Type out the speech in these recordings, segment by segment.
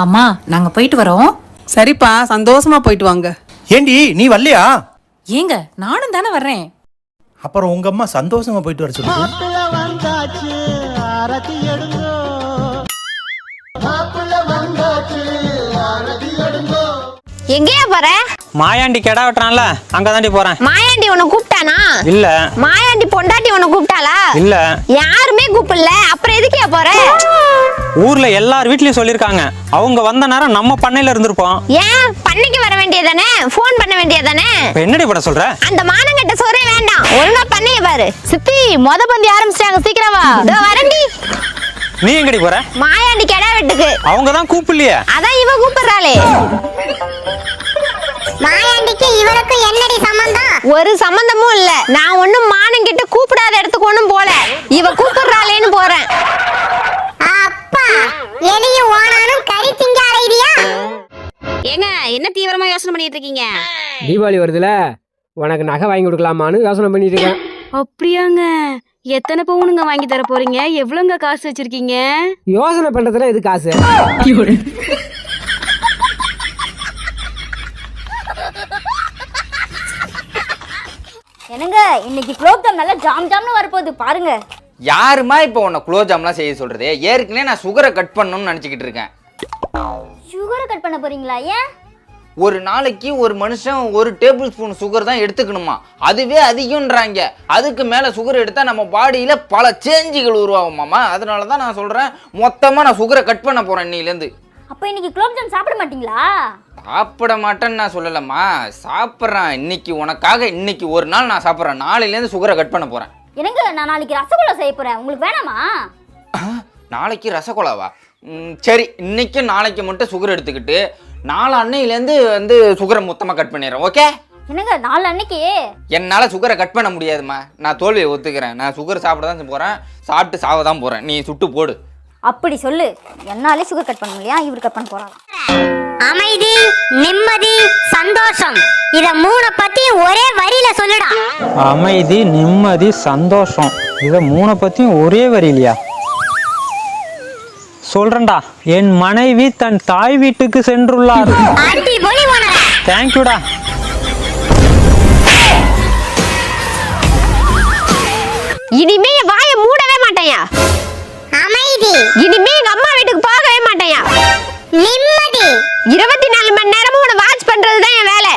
அம்மா நாங்க போயிட்டு வரோம். சரிப்பா, சந்தோஷமா போயிட்டு வாங்க. ஏண்டி நீ வரலையா? ஏங்க நானும் தானே வர்றேன். அப்புறம் உங்க அம்மா சந்தோஷமா போயிட்டு வர சொல்லுங்க. எங்கேயா போற? மாயாண்டி கெடா வெட்டுறான்ல, அங்கதாண்டி போறேன். மாயாண்டி உன்னை கூப்பிட்டானா? இல்ல. மாயாண்டி பொண்டாட்டி உன்னை கூப்பிட்டாளா? இல்ல. யாருமே கூப்பிடல, அப்புறம் எதுக்கே போற? ஊர்ல எல்லார் வீட்லயும் சொல்லிருக்காங்க, அவங்க வந்த நேரம் நம்ம பண்ணையில இருந்திருப்போம். ஏன் பண்ணைக்கு வர வேண்டியதானே, போன் பண்ண வேண்டியதானே? என்னடி பட சொல்ற? அந்த மானங்கட்ட சோறே வேண்டாம், ஒழுங்கா பண்ணைய பாரு. சித்தி மொத பந்தி ஆரம்பிச்சிட்டாங்க, சீக்கிரம் வா. இதோ வரேன்டி. நீ எங்கடி போற? மாயாண்டி கெடா வெட்டுக்கு. அவங்க தான் கூப்பிடலையே. அதான் இவ கூப்பிடுறாளே. மாயாண்டிக்கு இவருக்கு என்னடி சம்பந்தம்? ஒரு சம்பந்தமும் இல்ல. நான் ஒண்ணும் மானங்கிட்ட கூப்பிடாத இடத்துக்கு ஒண்ணும் போல, இவ கூப்பிடுறாளேன்னு போறேன். அப்பா, எலியும் ஓனானும் கறி திங்க அலையிறியா? ஏங்க என்ன தீவிரமா யோசனை பண்ணிட்டு இருக்கீங்க? தீபாவளி வருதுல, உனக்கு நகை வாங்கி கொடுக்கலாமான்னு யோசனை பண்ணிட்டு இருக்கேன். அப்படியாங்க? எத்தனை பவுனுங்க வாங்கி தர போறீங்க? எவ்வளவுங்க காசு வச்சிருக்கீங்க? யோசனை பண்றதுல இது காசு. என்னங்க இன்னைக்கு குலோப்ஜாம் நல்லா ஜாம் ஜாம்னு வரப்போகுது பாருங்க. யாருமா இப்போ உன்னை குலோப்ஜாம்லாம் செய்ய சொல்றது? ஏற்கனவே நான் சுகரை கட் பண்ணணும்னு நினச்சிக்கிட்டு இருக்கேன். சுகரை கட் பண்ண போறீங்களா? ஏன்? ஒரு நாளைக்கு ஒரு மனுஷன் 1 டேபிள் ஸ்பூன் சுகர் தான் எடுத்துக்கணுமா, அதுவே அதிகம்ன்றாங்க. அதுக்கு மேலே சுகர் எடுத்தால் நம்ம பாடியில் பல சேஞ்சுகள் உருவாகுமாமா. அதனால தான் நான் சொல்கிறேன், மொத்தமாக நான் சுகரை கட் பண்ண போகிறேன் இன்னிலேருந்து. அப்போ இன்னைக்கு குலோப்ஜாம் சாப்பிட மாட்டீங்களா? சாப்பிட மாட்டேன்னு நான் சொல்லலம்மா, சாப்பிட்றேன். இன்னைக்கு உனக்காக இன்னைக்கு ஒரு நாள் நான் சாப்பிட்றேன். நாளையிலேருந்து சுகரை கட் பண்ண போகிறேன். எனக்கு நான் நாளைக்கு ரசகுல்லா செய்ய போறேன், உங்களுக்கு வேணாமா? நாளைக்கு ரசகுல்லாவா? சரி, இன்னைக்கும் நாளைக்கு மட்டும் சுகர் எடுத்துக்கிட்டு நாளன்னையிலேருந்து வந்து சுகரை மொத்தமாக கட் பண்ணிடுறேன். ஓகே? என்னங்க நாலு அன்னைக்கு? என்னால் சுகரை கட் பண்ண முடியாதுமா, நான் தோல்வியை ஒத்துக்கிறேன். நான் சுகர் சாப்பிட தான் போகிறேன், சாப்பிட்டு சாவ தான் போகிறேன். நீ சுட்டு போடு. அப்படி சொல்லு. என்னாலே சுகர் கட் பண்ண முடியா, இவர் கட் பண்ண போறாங்க. அமைதி, நிம்மதி, சந்தோஷம், இத மூண பத்தி ஒரே வரியில சொல்லுடா. அமைதி, நிம்மதி, சந்தோஷம், இத 3 பத்தியும் ஒரே வரியிலையா? சொல்றேன்டா. என் மனைவி தன் தாய் வீட்டுக்கு சென்றுள்ளார். அடிபொலி ஓனரா. தேங்க்யூடா. இனிமே வாயை மூடவே மாட்டேயா. அமைதி. இனிமே எங்க அம்மா வீட்டுக்கு போகவே மாட்டேயா. நிம்மதி. 24 மணி நேரமும் உன்னை வாட்ச் பண்றதுதான் என் வேலை.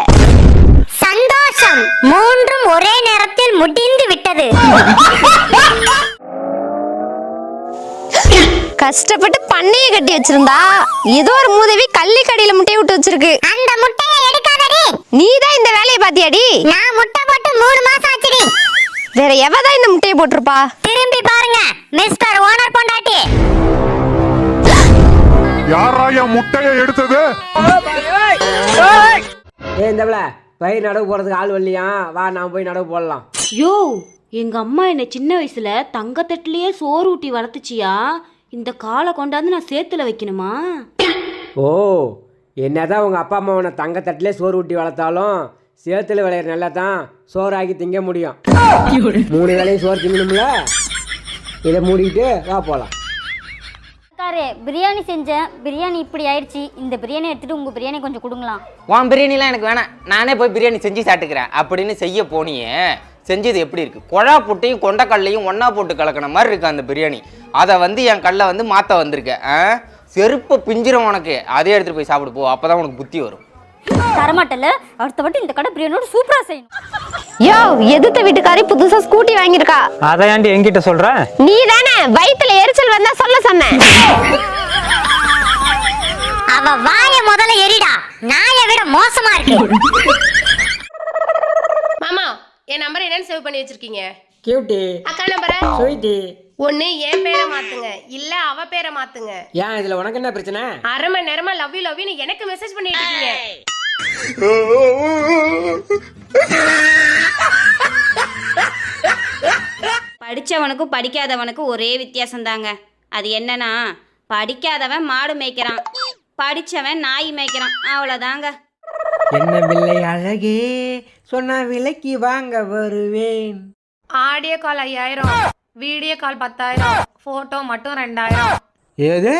சந்தோஷம். மூன்றும் ஒரே நேரத்தில் முடிந்து விட்டது. கஷ்டப்பட்டு பண்ணைய கட்டி வச்சிருந்தா ஏதோ ஒரு மூதேவி கள்ளி கடியில முட்டையை விட்டு வச்சிருக்கு. அந்த முட்டையை எடுக்காதடி. நீதான் இந்த வேலையை பாத்தியாடி? நான் முட்டை போட்டு 3 மாசம் ஆச்சுடி. வேற எவதான் இந்த முட்டையை போட்டிருப்பா? திரும்பி பாருங்க மிஸ்டர் ஓனர் பொண்டாட்டி. யாராயா முட்டையை எடுத்தது? இந்தவள பயிர் நடவு போறதுக்கு ஆள் வரலையா? வா, நான் போய் நடவு போடலாம். யோ, எங்க அம்மா என்ன சின்ன வயசுல தங்கத்தட்டுலயே சோறு ஊட்டி வளர்த்துச்சியா? இந்த காலை கொண்டாந்து நான் சேத்துல வைக்கணுமா? ஓ, என்னதான் உங்க அப்பா அம்மா உன்னை தங்கத்தட்டிலே சோறு ஊட்டி வளர்த்தாலும் சேத்துல விளையிற நல்லா தான் சோறாக்கி திங்க முடியும். 3 வேளையும் சோறு திங்கணும்ல, இதை மூடிட்டு வா போலாம். பிரியாணி செஞ்சேன், பிரியாணி இப்படி ஆயிடுச்சு. இந்த பிரியாணி எடுத்துட்டு உங்க பிரியாணி கொஞ்சம் கொடுங்களா? உன் பிரியாணிலாம் எனக்கு வேணாம், நானே போய் பிரியாணி செஞ்சு சாப்பிட்டுக்கிறேன் அப்படின்னு செய்ய போனியே. செஞ்சது எப்படி இருக்கு? கொழா புட்டையும் கொண்டைக்கல்லையும் ஒன்றா போட்டு கலக்கின மாதிரி இருக்கு அந்த பிரியாணி. அதை வந்து என் கல்லை வந்து மாற்ற வந்திருக்கேன். செருப்பை பிஞ்சிரும் உனக்கு. அதே எடுத்துகிட்டு போய் சாப்பிடு போ, அப்போ தான் உனக்கு புத்தி வரும். தரமாட்டல, அடுத்த வாட்டி இந்த கடை பிரியாணியோட சூப்பரா செய்யணும். யோ, எதிர்த்த வீட்டுக்காரி புதுசா ஸ்கூட்டி வாங்கியிருக்கா. அதை ஏன்டி என்கிட்ட சொல்ற? நீ தானே வயித்துல எரிச்சல் வந்தா சொல்ல சொன்ன. அவ வாய முதல்ல எரிடா, நாயை விட மோசமா இருக்கு. மாமா, என் நம்பர் என்னன்னு சேவ் பண்ணி வச்சிருக்கீங்க? கியூட்டி. அக்கா நம்பரை ஸ்வீட்டி. ஒண்ணு என் பேரை மாத்துங்க, இல்ல அவ பேரை மாத்துங்க. ஏன் இதுல உனக்கு என்ன பிரச்சனை? 1/2 மணி நேரமா லவ் யூ லவ் யூ எனக்கு மெசேஜ் பண்ணிட்டு இருக்கீங்க. படிச்சவனுக்கும் படிக்காதவனுக்கும் ஒரே வித்தியாசம் தாங்க. அது என்னன்னா, படிக்காதவன் மாடு மேய்க்கிறான், படிச்சவன் நாய் மேய்க்கிறான், அவ்வளவுதாங்க. என்ன பிள்ளை அழகே, சொன்ன விலைக்கு வாங்க வருவேன். Audio call 5000, video call 10,000, photo மட்டும் 2000. ஏது